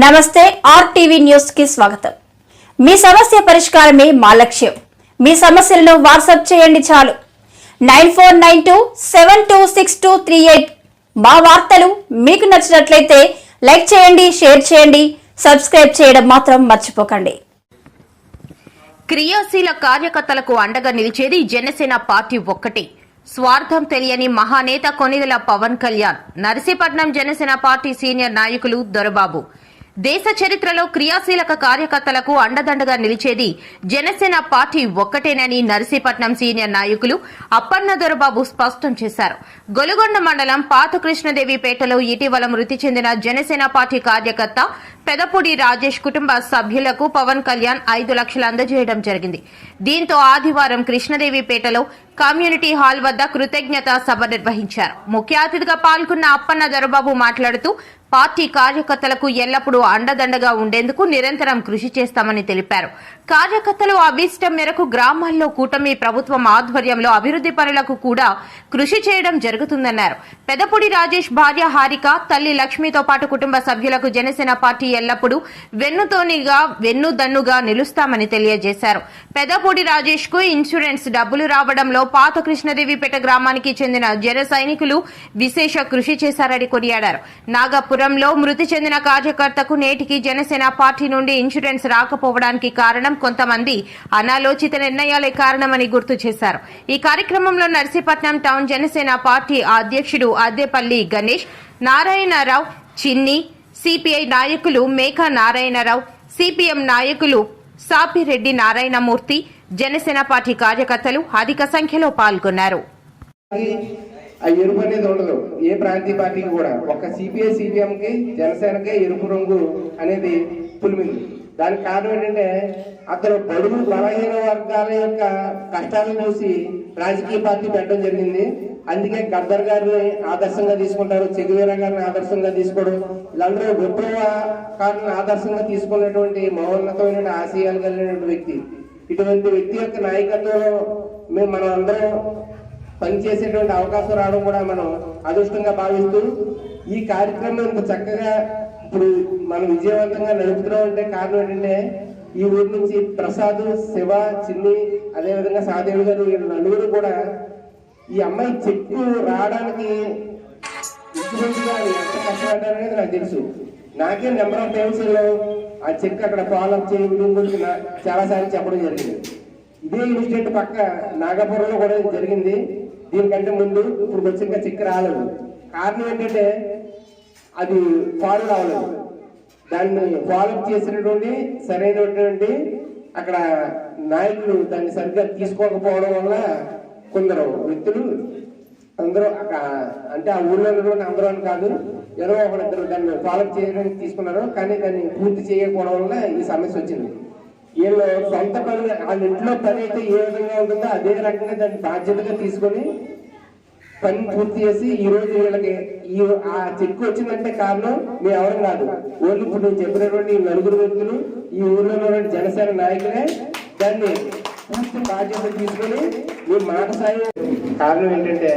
నమస్తే RTV news కి స్వాగతం. మీ సమస్య పరిష్కారమే మా లక్ష్యం. మీ సమస్యలను వాట్సాప్ చేయండి చాలు. 9492726238. మా వార్తలు మీకు నచ్చినట్లయితే లైక్ చేయండి, షేర్ చేయండి, సబ్స్క్రైబ్ చేయడం మాత్రం మర్చిపోకండి. క్రియాశీల కార్యకర్తలకు అండగా నిలిచేది జనసేన పార్టీ ఒక్కటే. స్వార్థం తెలియని మహానేత కొనిదెల పవన్ కళ్యాణ్. నర్సీపట్నం జనసేన పార్టీ సీనియర్ నాయకులు దొరబాబు. దేశ చరిత్రలో క్రియాశీలక కార్యకర్తలకు అండదండగా నిలిచేది జనసేన పార్టీ ఒక్కటేనని నర్సీపట్నం సీనియర్ నాయకులు అప్పన్న దొరబాబు స్పష్టం చేశారు. గొలుగొండ మండలం పాత కృష్ణదేవిపేటలో ఇటీవల మృతి చెందిన జనసేన పార్టీ కార్యకర్త పెదపూడి రాజేష్ కుటుంబ సభ్యులకు పవన్ కళ్యాణ్ 5 లక్షలు అందజేయడం జరిగింది. దీంతో ఆదివారం కృష్ణదేవిపేటలో కమ్యూనిటీ హాల్ వద్ద కృతజ్ఞతా సభ నిర్వహించారు. ముఖ్య అతిథిగా పాల్గొన్న అప్పన్న దొరబాబు మాట్లాడుతూ పార్టీ కార్యకర్తలకు ఎల్లప్పుడూ అండదండగా ఉండేందుకు నిరంతరం కృషి చేస్తామని తెలిపారు. కార్యకర్తలు అభీష్టం మేరకు గ్రామాల్లో కూటమి ప్రభుత్వం ఆధ్వర్యంలో అభివృద్ధి పనులకు కూడా కృషి చేయడం జరుగుతుందన్నారు. పెదపూడి రాజేష్ భార్య హారిక, తల్లి లక్ష్మితో పాటు కుటుంబ సభ్యులకు జనసేన పార్టీ ఎల్లప్పుడూ వెన్నుదన్నుగా నిలుస్తామని తెలియజేశారు. పెదపూడి రాజేష్ కు ఇన్సూరెన్స్ డబ్బులు రావడంలో పాత కృష్ణదేవిపేట గ్రామానికి చెందిన జన సైనికులు విశేష కృషి చేశారని కొనియాడారు. నాగపురంలో మృతి చెందిన కార్యకర్తకు నేటికి జనసేన పార్టీ నుండి ఇన్సూరెన్స్ రాకపోవడానికి కారణం కొంతమంది అనాలోచిత నిర్ణయాలే కారణమని గుర్తు చేశారు. ఈ కార్యక్రమంలో నర్సీపట్నం టౌన్ జనసేన పార్టీ అధ్యక్షుడు అద్దేపల్లి గణేష్, నారాయణరావు, చిన్ని, సిపిఐ నాయకులు మేఘా నారాయణరావు, సిపిఎం నాయకులు సాపిరెడ్డి నారాయణమూర్తి, జనసేన పార్టీ కార్యకర్తలు అధిక సంఖ్యలో పాల్గొన్నారు. ఎరుపు అనేది ఉండదు ఏ ప్రాంతీయ పార్టీకి కూడా. ఒక సిపిఐ సిపిఎం కి జనసేనకే ఎరుపు రంగు అనేది పులిమింది. దానికి కారణం ఏంటంటే అతను బడుగు బలహీన వర్గాల యొక్క కష్టాలను చూసి రాజకీయ పార్టీ పెట్టడం జరిగింది. అందుకే గద్దర్ గారిని ఆదర్శంగా తీసుకుంటారు, చెగువేరా గారిని ఆదర్శంగా తీసుకోవడం, వీళ్ళందరూ విప్లవకారులను ఆదర్శంగా తీసుకున్నటువంటి మహోన్నతమైన ఆశయాలు కలిగినటువంటి వ్యక్తి. ఇటువంటి వ్యక్తి యొక్క నాయకత్వంలో మనం అందరం పనిచేసేటువంటి అవకాశం రావడం కూడా మనం అదృష్టంగా భావిస్తూ ఈ కార్యక్రమం ఇంత చక్కగా ఇప్పుడు మనం విజయవంతంగా నడుపుతున్నాం అంటే కారణం ఏంటంటే ఈ ఊరి నుంచి ప్రసాద్, శివ, చిన్ని, అదేవిధంగా సాదేవి గారు, వీళ్ళు నలుగురు కూడా ఈ అమ్మాయి చెక్కు రావడానికి ఇంచుమించుగా ఎంత కష్టపడ్డారనేది నాకు తెలుసు. నాకే నెంబర్ ఆఫ్ టైమ్స్ ఆ చెక్ అక్కడ ఫాలో అప్ చేయడం గురించి చాలా సార్లు చెప్పడం జరిగింది. ఇదే ఇన్సిడెంట్ పక్క నాగపురంలో కూడా జరిగింది. దీనికంటే ముందు ఇప్పుడు వచ్చిన చెక్ రాలేదు. కారణం ఏంటంటే అది ఫాలో అవ్వలేదు. దాన్ని ఫాలో చేసినటువంటి సరైనటువంటి అక్కడ నాయకులు దాన్ని సరిగ్గా తీసుకోకపోవడం వల్ల కొందరు వ్యక్తులు అందరూ అంటే ఆ ఊళ్ళో ఉన్నటువంటి అందరూ అని కాదు, ఎవరో ఒకరిద్దరు దాన్ని ఫాలో చేయడానికి తీసుకున్నారు. కానీ దాన్ని పూర్తి చేయకపోవడం వల్ల ఈ సమస్య వచ్చింది. వీళ్ళు సొంత పని, వాళ్ళ ఇంట్లో పని అయితే ఏ విధంగా ఉంటుందో అదే రకంగా దాన్ని బాధ్యతగా తీసుకొని పని పూర్తి చేసి ఈ రోజు వీళ్ళకి ఆ చెక్కు వచ్చిందంటే కారణం మేము ఎవరు కాదు, ఓన్లీ ఇప్పుడు నేను చెప్పినటువంటి నలుగురు వ్యక్తులు ఈ ఊళ్ళో ఉన్నటువంటి జనసేన నాయకులే దాన్ని పూర్తి బాధ్యత తీసుకొని మీ మాట సాయం. కారణం ఏంటంటే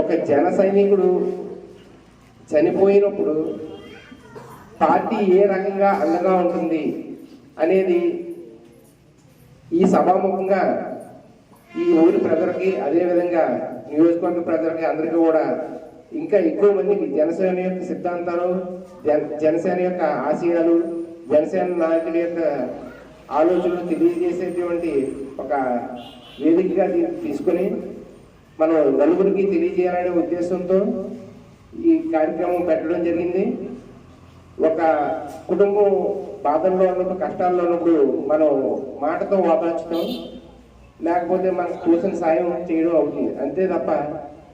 ఒక జన సైనికుడు చనిపోయినప్పుడు పార్టీ ఏ రకంగా అండగా ఉంటుంది అనేది ఈ సభాముఖంగా ఈ ఊరి ప్రజలకి, అదేవిధంగా నియోజకవర్గ ప్రజలకి అందరికీ కూడా ఇంకా ఎక్కువ మందికి జనసేన యొక్క సిద్ధాంతాలు, జనసేన యొక్క ఆశయాలు, జనసేన నాయకుల యొక్క ఆలోచనలు తెలియజేసేటువంటి ఒక వేదికగా తీసుకొని మనం నలుగురికి తెలియజేయాలనే ఉద్దేశంతో ఈ కార్యక్రమం పెట్టడం జరిగింది. ఒక కుటుంబం బాధల్లో ఉన్నప్పుడు, కష్టాల్లో ఉన్నప్పుడు మనం మాటతో ఓదార్చడం, లేకపోతే మనకు తోచిన సాయం చేయడం అవుతుంది అంతే తప్ప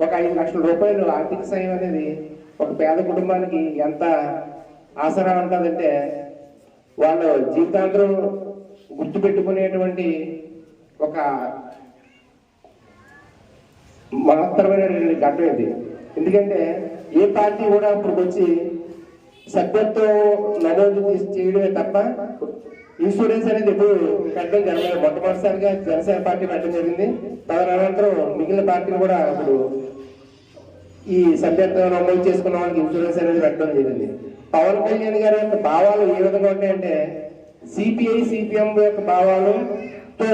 ఒక 5 లక్షల రూపాయలు ఆర్థిక సాయం అనేది ఒక పేద కుటుంబానికి ఎంత ఆసరా ఉంటుందంటే వాళ్ళ జీవితాంతరం గుర్తుపెట్టుకునేటువంటి ఒక మహత్తరమైనటువంటి ఘట్టం ఇది. ఎందుకంటే ఏ పార్టీ కూడా ఇప్పుడు వచ్చి సభ్యత్వం నమోదు చేయడమే తప్ప ఇన్సూరెన్స్ అనేది ఎప్పుడు పెట్టడం జరగలేదు. మొట్టమొదటిసారిగా జనసేన పార్టీ పెట్టడం జరిగింది. తదనంతరం మిగిలిన పార్టీలు కూడా ఇప్పుడు ఈ సభ్యత్వం నమోదు చేసుకున్న వాళ్ళకి ఇన్సూరెన్స్ అనేది పెట్టడం జరిగింది. పవన్ కళ్యాణ్ గారి యొక్క భావాలు ఏ విధంగా ఉంటాయంటే సిపిఐ సిపిఎం యొక్క భావాలతో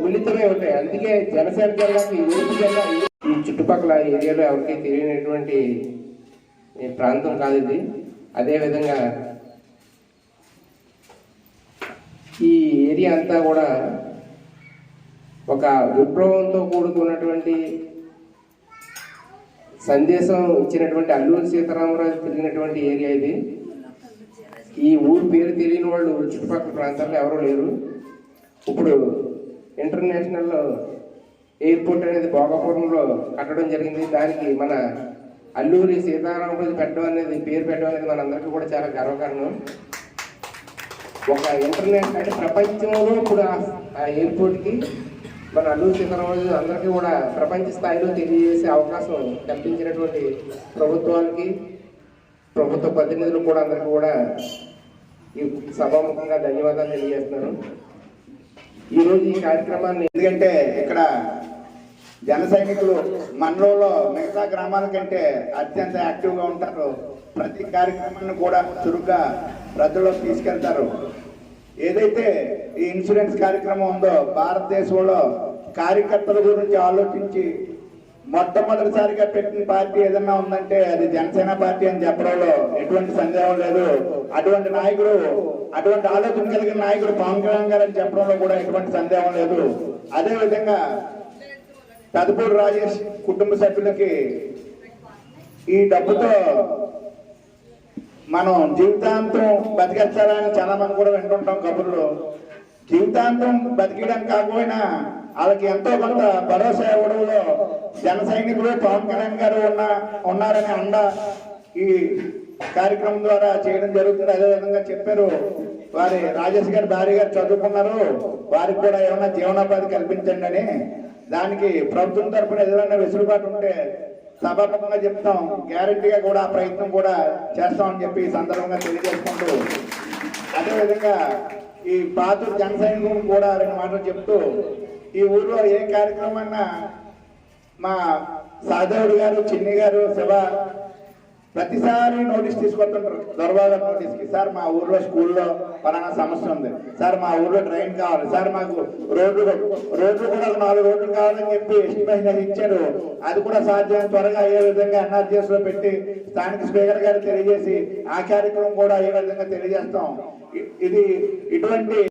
మిళితమై ఉంటాయి. అందుకే జనసేన జెండాకి యూపీ జెండా ఈ చుట్టుపక్కల ఏరియాలో ఎవరికి తెలియనటువంటి ప్రాంతం కాదు ఇది. అదేవిధంగా ఈ ఏరియా అంతా కూడా ఒక విప్లవంతో కూడుకున్నటువంటి సందేశం ఇచ్చినటువంటి అల్లూరి సీతారామరాజు తిరిగినటువంటి ఏరియా ఇది. ఈ ఊరు పేరు తెలియని వాళ్ళు చుట్టుపక్కల ప్రాంతాల్లో ఎవరూ లేరు. ఇప్పుడు ఇంటర్నేషనల్ ఎయిర్పోర్ట్ అనేది భోగాపురంలో కట్టడం జరిగింది. దానికి మన అల్లూరి సీతారామరాజు పెట్టడం అనేది పేరు పెట్టడం అనేది మనందరికీ కూడా చాలా గర్వకారణం. ఒక ఇంటర్నేషనల్ అంటే ప్రపంచంలో ఇప్పుడు ఆ ఎయిర్పోర్ట్కి మన అల్లూరి సీతారామరాజు అందరికీ కూడా ప్రపంచ స్థాయిలో తెలియజేసే అవకాశం కల్పించినటువంటి ప్రభుత్వానికి, ప్రభుత్వ ప్రతినిధులు కూడా అందరికీ కూడా ఈ సభాముఖంగా ధన్యవాదాలు తెలియజేస్తున్నాను. ఈరోజు ఈ కార్యక్రమాన్ని ఎందుకంటే ఇక్కడ జన సైనికులు మండలంలో మిగతా గ్రామాల కంటే అత్యంత యాక్టివ్గా ఉంటారు. ప్రతి కార్యక్రమాన్ని కూడా చురుగ్గా ప్రజల్లోకి తీసుకెళ్తారు. ఏదైతే ఈ ఇన్సూరెన్స్ కార్యక్రమం ఉందో భారతదేశంలో కార్యకర్తల గురించి ఆలోచించి మొట్టమొదటిసారిగా పెట్టిన పార్టీ ఏదన్నా ఉందంటే అది జనసేన పార్టీ అని చెప్పడంలో ఎటువంటి సందేహం లేదు. అటువంటి నాయకుడు, అటువంటి ఆలోచన కలిగిన నాయకుడు పవన్ కళ్యాణ్ గారు అని చెప్పడంలో కూడా ఎటువంటి సందేహం లేదు. అదేవిధంగా పెదపూడి రాజేష్ కుటుంబ సభ్యులకి ఈ డబ్బుతో మనం జీవితాంతం బతికేస్తారని చాలా మంది కూడా వింటుంటాం కబుర్లు. జీవితాంతం బతికేయడానికి కాకపోయినా వాళ్ళకి ఎంతో కొంత భరోసా ఇవ్వడంలో జన సైనికులు పవన్ కళ్యాణ్ గారు ఉన్నారని అండ ఈ కార్యక్రమం ద్వారా చేయడం జరుగుతుంది. అదేవిధంగా చెప్పారు, వారి రాజేష్ గారి భార్య గారు చదువుకున్నారు, వారికి కూడా ఏమైనా జీవనోపాధి కల్పించండి అని. దానికి ప్రభుత్వం తరఫున ఏదైనా వెసులుబాటు ఉంటే సభాముఖంగా చెప్తాం, గ్యారంటీగా కూడా ఆ ప్రయత్నం కూడా చేస్తామని చెప్పి ఈ సందర్భంగా తెలియజేసుకుంటూ, అదేవిధంగా ఈ పాతూరు జన సైనికులు కూడా 2 మాటలు చెప్తూ, ఈ ఊర్లో ఏ కార్యక్రమన్నా మా సాధవుడు గారు, చిన్ని గారు, శివ ప్రతిసారి నోటీస్ తీసుకొస్తుంటారు. దొరబాబు నోటీస్కి, సార్ మా ఊర్లో స్కూల్లో పలానా సమస్య ఉంది, సార్ మా ఊర్లో ట్రైన్ కావాలి, సార్ మాకు రోడ్లు కూడా 4 రోడ్లు కావాలని చెప్పి ఎస్టిమేషన్ ఇచ్చారు. అది కూడా సాధ్యం త్వరగా అయ్యే విధంగా ఎన్ఆర్జీఎస్ లో పెట్టి స్థానిక స్పీకర్ గారు తెలియజేసి ఆ కార్యక్రమం కూడా అయ్యే విధంగా తెలియజేస్తాం. ఇది ఇటువంటి